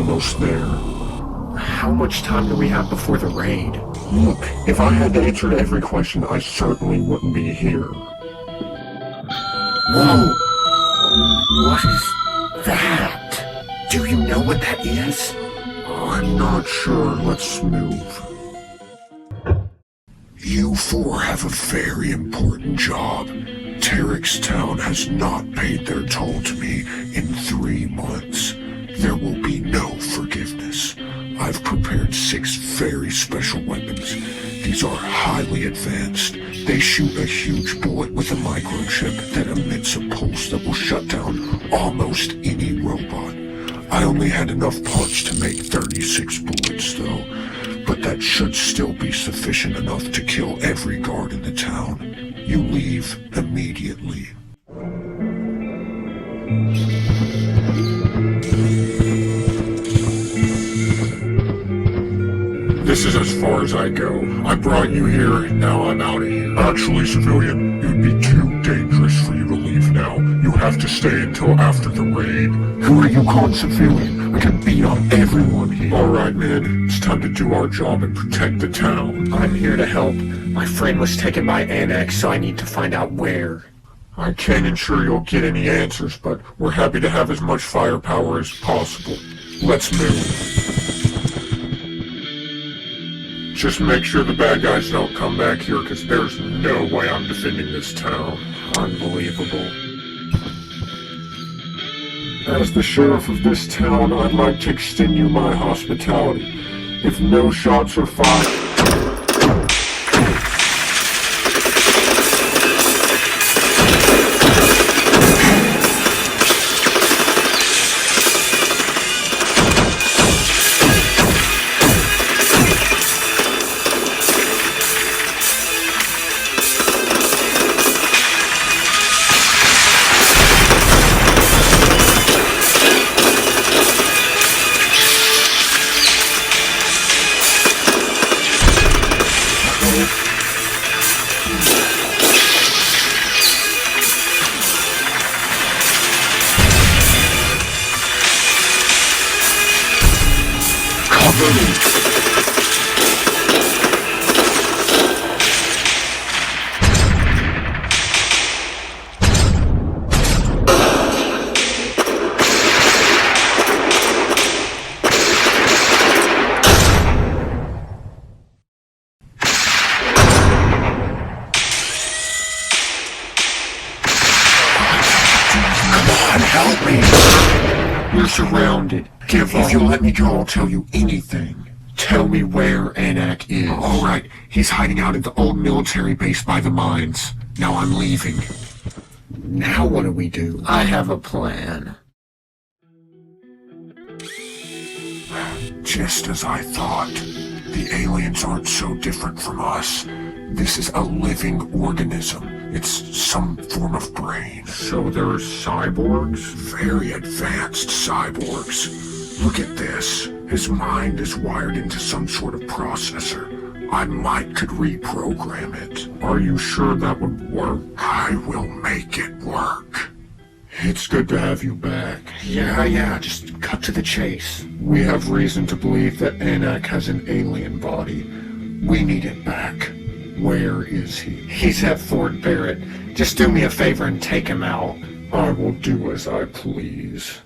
almost there. How much time do we have before the raid? Look, if I had to answer to every question, I certainly wouldn't be here. Whoa! What is that? Do you know what that is? I'm not sure. Let's move. You four have a very important job. Terex Town has not paid their toll to me in 3 months. There will be no forgiveness. I've prepared 6 very special weapons. These are highly advanced. They shoot a huge bullet with a microchip that emits a pulse that will shut down almost any robot. I only had enough parts to make 36 bullets though, but that should still be sufficient enough to kill every guard in the town. You leave immediately. This is as far as I go. I brought you here, now I'm out of here. Actually, civilian, it would be too dangerous for you to leave now. You have to stay until after the raid. Who are you calling civilian? I can beat on everyone here. Alright, man. It's time to do our job and protect the town. I'm here to help. My friend was taken by Annex, so I need to find out where. I can't ensure you'll get any answers, but we're happy to have as much firepower as possible. Let's move. Just make sure the bad guys don't come back here, because there's no way I'm defending this town. Unbelievable. As the sheriff of this town, I'd like to extend you my hospitality. If no shots are fired... Help me! We're surrounded. Give up. If you'll let me go, I'll tell you anything. Tell me where Anak is. Alright, he's hiding out at the old military base by the mines. Now I'm leaving. Now what do we do? I have a plan. Just as I thought. The aliens aren't so different from us. This is a living organism. It's some form of brain. So they're cyborgs? Very advanced cyborgs. Look at this. His mind is wired into some sort of processor. I could reprogram it. Are you sure that would work? I will make it work. It's good to have you back. Yeah, just cut to the chase. We have reason to believe that Anak has an alien body. We need it back. Where is he? He's at Fort Barrett. Just do me a favor and take him out. I will do as I please.